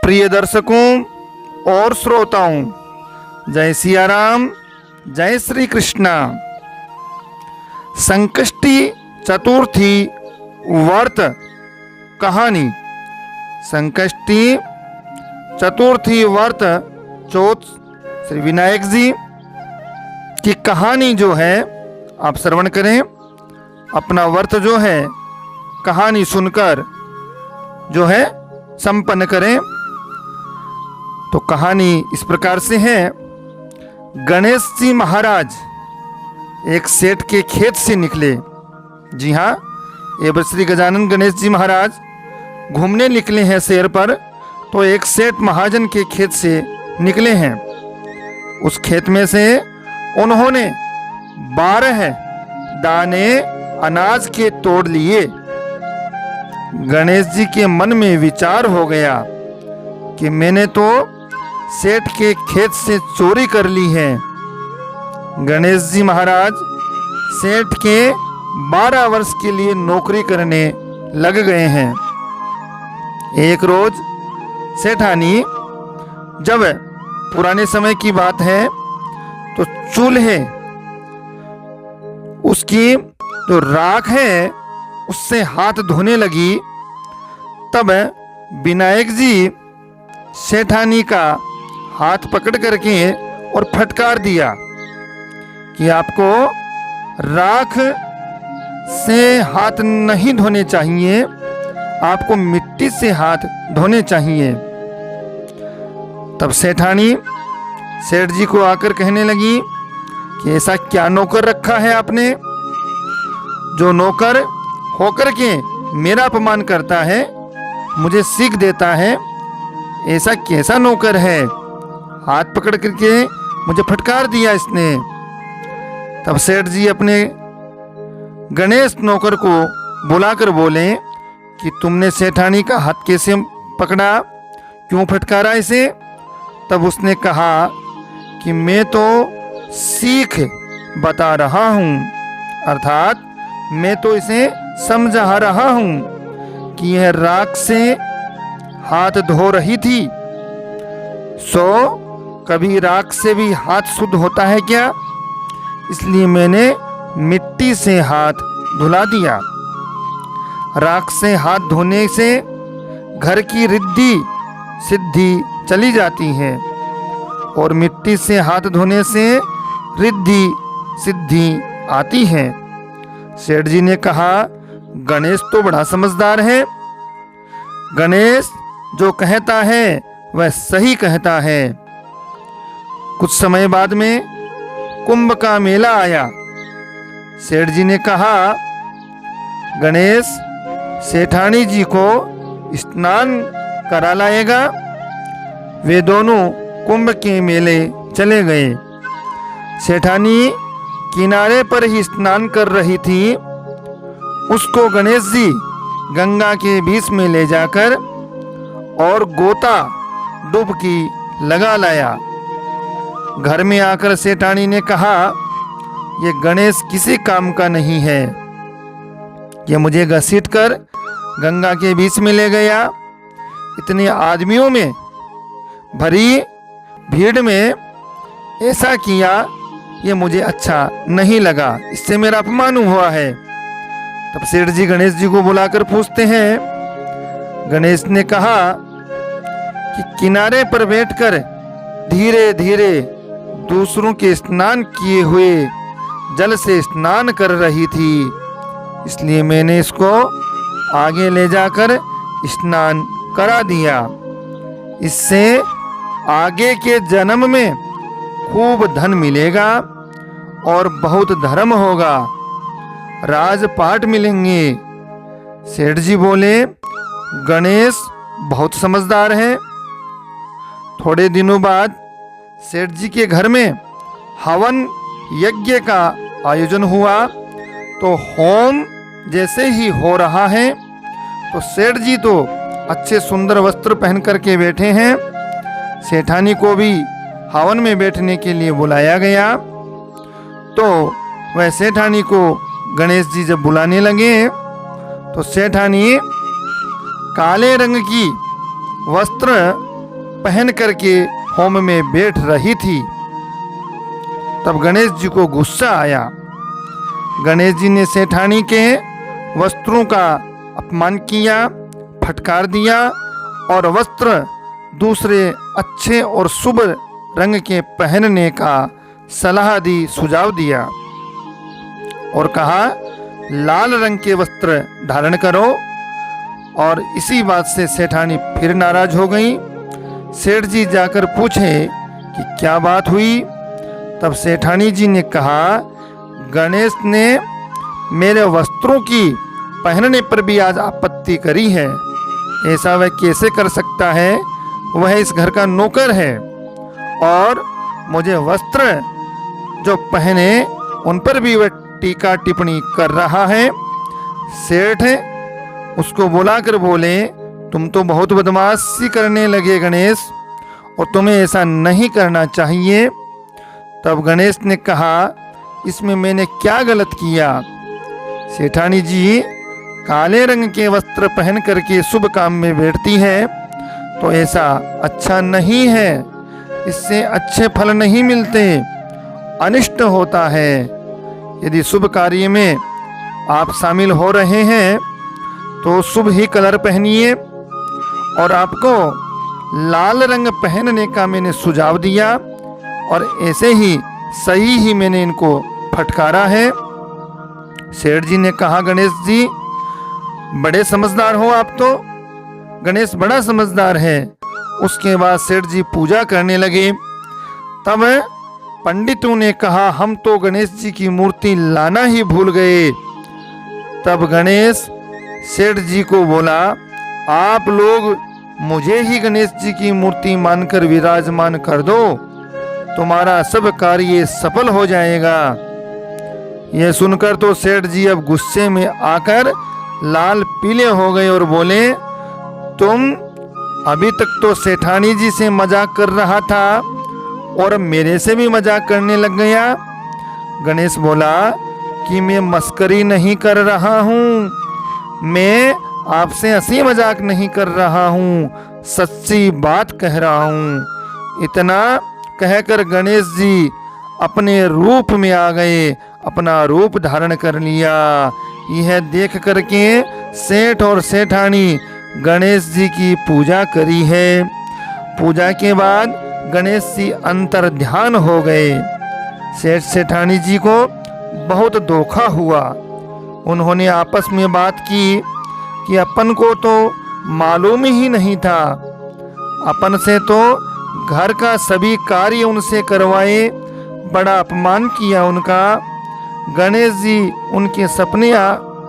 प्रिय दर्शकों और श्रोताओं, जय सिया राम, जय श्री कृष्णा। संकष्टी चतुर्थी व्रत कहानी। संकष्टी चतुर्थी व्रत चौथ श्री विनायक जी की कहानी जो है आप श्रवण करें। अपना व्रत जो है कहानी सुनकर जो है संपन्न करें। तो कहानी इस प्रकार से है। गणेश जी महाराज एक सेठ के खेत से निकले। जी हाँ, ये श्री गजानन गणेश जी महाराज घूमने निकले हैं शहर पर। तो एक सेठ महाजन के खेत से निकले हैं। उस खेत में से उन्होंने 12 दाने अनाज के तोड़ लिए। गणेश जी के मन में विचार हो गया कि मैंने तो सेठ के खेत से चोरी कर ली है। गणेश जी महाराज सेठ के 12 वर्ष के लिए नौकरी करने लग गए हैं। एक रोज सेठानी, जब पुराने समय की बात है, तो चूल्हे उसकी जो राख है उससे हाथ धोने लगी। तब विनायक जी सेठानी का हाथ पकड़ करके और फटकार दिया कि आपको राख से हाथ नहीं धोने चाहिए, आपको मिट्टी से हाथ धोने चाहिए। तब सेठानी सेठ जी को आकर कहने लगी कि ऐसा क्या नौकर रखा है आपने, जो नौकर होकर के मेरा अपमान करता है, मुझे सीख देता है। ऐसा कैसा नौकर है, हाथ पकड़ करके मुझे फटकार दिया इसने। तब सेठ जी अपने गणेश नौकर को बुलाकर बोले कि तुमने सेठानी का हाथ कैसे पकड़ा, क्यों फटकारा इसे। तब उसने कहा कि मैं तो सीख बता रहा हूँ, अर्थात मैं तो इसे समझा रहा हूँ कि यह राख से हाथ धो रही थी। सो कभी राख से भी हाथ शुद्ध होता है क्या, इसलिए मैंने मिट्टी से हाथ धुला दिया। राख से हाथ धोने से घर की रिद्धि सिद्धि चली जाती है और मिट्टी से हाथ धोने से रिद्धि सिद्धि आती है। सेठ जी ने कहा, गणेश तो बड़ा समझदार है, गणेश जो कहता है वह सही कहता है। कुछ समय बाद में कुंभ का मेला आया। सेठ जी ने कहा, गणेश सेठानी जी को स्नान करा लाएगा। वे दोनों कुंभ के मेले चले गए। सेठानी किनारे पर ही स्नान कर रही थी। उसको गणेश जी गंगा के बीच में ले जाकर और गोता डुबकी लगा लाया। घर में आकर सेठानी ने कहा, यह गणेश किसी काम का नहीं है, यह मुझे घसीट कर गंगा के बीच में ले गया। इतने आदमियों में भरी भीड़ में ऐसा किया, यह मुझे अच्छा नहीं लगा, इससे मेरा अपमान हुआ है। तब सेठ जी गणेश जी को बुलाकर पूछते हैं। गणेश ने कहा कि किनारे पर बैठकर धीरे धीरे दूसरों के स्नान किए हुए जल से स्नान कर रही थी, इसलिए मैंने इसको आगे ले जाकर स्नान करा दिया। इससे आगे के जन्म में खूब धन मिलेगा और बहुत धर्म होगा, राजपाट मिलेंगे। सेठ जी बोले, गणेश बहुत समझदार है। थोड़े दिनों बाद सेठ जी के घर में हवन यज्ञ का आयोजन हुआ। तो होम जैसे ही हो रहा है, तो सेठ जी तो अच्छे सुंदर वस्त्र पहन करके बैठे हैं। सेठानी को भी हवन में बैठने के लिए बुलाया गया। तो वह सेठानी को गणेश जी जब बुलाने लगे, तो सेठानी काले रंग की वस्त्र पहन करके होम में बैठ रही थी। तब गणेश जी को गुस्सा आया। गणेश जी ने सेठानी के वस्त्रों का अपमान किया, फटकार दिया और वस्त्र दूसरे अच्छे और शुभ रंग के पहनने का सलाह दी, सुझाव दिया और कहा लाल रंग के वस्त्र धारण करो। और इसी बात से सेठानी फिर नाराज हो गई। सेठ जी जाकर पूछे कि क्या बात हुई। तब सेठानी जी ने कहा गणेश ने मेरे वस्त्रों की पहनने पर भी आज आपत्ति करी है। ऐसा वह कैसे कर सकता है, वह इस घर का नौकर है और मुझे वस्त्र जो पहने उन पर भी वह टीका टिप्पणी कर रहा है। सेठ उसको बुलाकर बोले तुम तो बहुत बदमाशी करने लगे गणेश, और तुम्हें ऐसा नहीं करना चाहिए। तब गणेश ने कहा इसमें मैंने क्या गलत किया। सेठानी जी काले रंग के वस्त्र पहन करके शुभ काम में बैठती है तो ऐसा अच्छा नहीं है, इससे अच्छे फल नहीं मिलते, अनिष्ट होता है। यदि शुभ कार्य में आप शामिल हो रहे हैं तो शुभ ही कलर पहनिए, और आपको लाल रंग पहनने का मैंने सुझाव दिया और ऐसे ही सही ही मैंने इनको फटकारा है। सेठ जी ने कहा गणेश जी बड़े समझदार हो आप तो। गणेश बड़ा समझदार है। उसके बाद सेठ जी पूजा करने लगे। तब पंडितों ने कहा हम तो गणेश जी की मूर्ति लाना ही भूल गए। तब गणेश सेठ जी को बोला आप लोग मुझे ही गणेश जी की मूर्ति मानकर विराजमान कर दो, तुम्हारा सब कार्य सफल हो जाएगा। यह सुनकर तो सेठ जी अब गुस्से में आकर लाल पीले हो गए और बोले तुम अभी तक तो सेठानी जी से मजाक कर रहा था और मेरे से भी मजाक करने लग गया। गणेश बोला कि मैं मस्करी नहीं कर रहा हूँ, मैं आपसे हंसी मजाक नहीं कर रहा हूँ, सच्ची बात कह रहा हूँ। इतना कहकर गणेश जी अपने रूप में आ गए, अपना रूप धारण कर लिया। यह देख करके सेठ और सेठानी गणेश जी की पूजा करी है। पूजा के बाद गणेश जी अंतर ध्यान हो गए। सेठ सेठानी जी को बहुत धोखा हुआ। उन्होंने आपस में बात की कि अपन को तो मालूम ही नहीं था, अपन से तो घर का सभी कार्य उनसे करवाए, बड़ा अपमान किया उनका। गणेश जी उनके सपने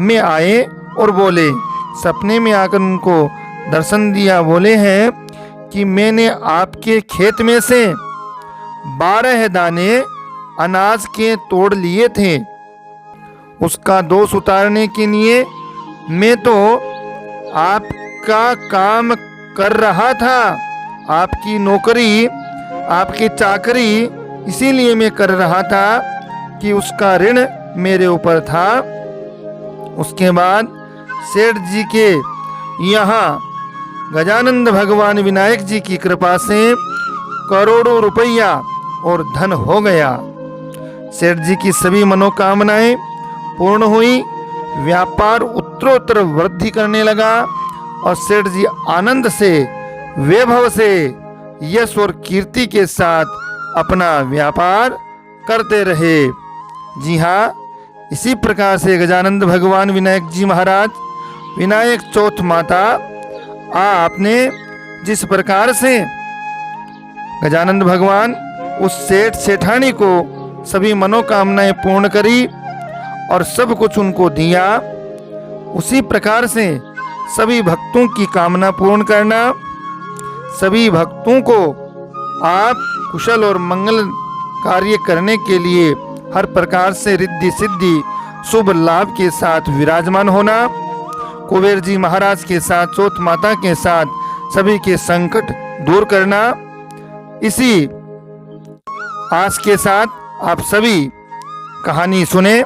में आए और बोले, सपने में आकर उनको दर्शन दिया। बोले हैं कि मैंने आपके खेत में से 12 दाने अनाज के तोड़ लिए थे, उसका दोष उतारने के लिए मैं तो आपका काम कर रहा था, आपकी नौकरी, आपकी चाकरी इसीलिए मैं कर रहा था कि उसका ऋण मेरे ऊपर था। उसके बाद सेठ जी के यहाँ गजानंद भगवान विनायक जी की कृपा से करोड़ों रुपया और धन हो गया। सेठ जी की सभी मनोकामनाएं पूर्ण हुई, व्यापार उत्तरोत्तर वृद्धि करने लगा और सेठ जी आनंद से, वैभव से, यश और कीर्ति के साथ अपना व्यापार करते रहे। जी हाँ, इसी प्रकार से गजानंद भगवान विनायक जी महाराज, विनायक चौथ माता, आपने जिस प्रकार से गजानंद भगवान उस सेठ सेठानी को सभी मनोकामनाएं पूर्ण करी और सब कुछ उनको दिया, उसी प्रकार से सभी भक्तों की कामना पूर्ण करना, सभी भक्तों को आप कुशल और मंगल कार्य करने के लिए हर प्रकार से रिद्धि सिद्धि शुभ लाभ के साथ विराजमान होना, कुबेर जी महाराज के साथ, चौथ माता के साथ सभी के संकट दूर करना। इसी आस के साथ आप सभी कहानी सुने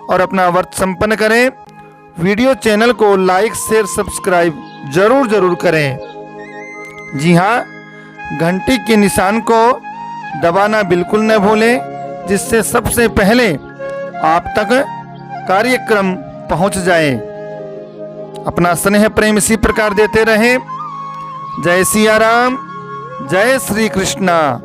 और अपना व्रत संपन्न करें। वीडियो चैनल को लाइक शेयर सब्सक्राइब जरूर करें। जी हाँ, घंटी के निशान को दबाना बिल्कुल न भूलें, जिससे सबसे पहले आप तक कार्यक्रम पहुंच जाए। अपना स्नेह प्रेम इसी प्रकार देते रहें। जय सिया राम, जय श्री कृष्णा।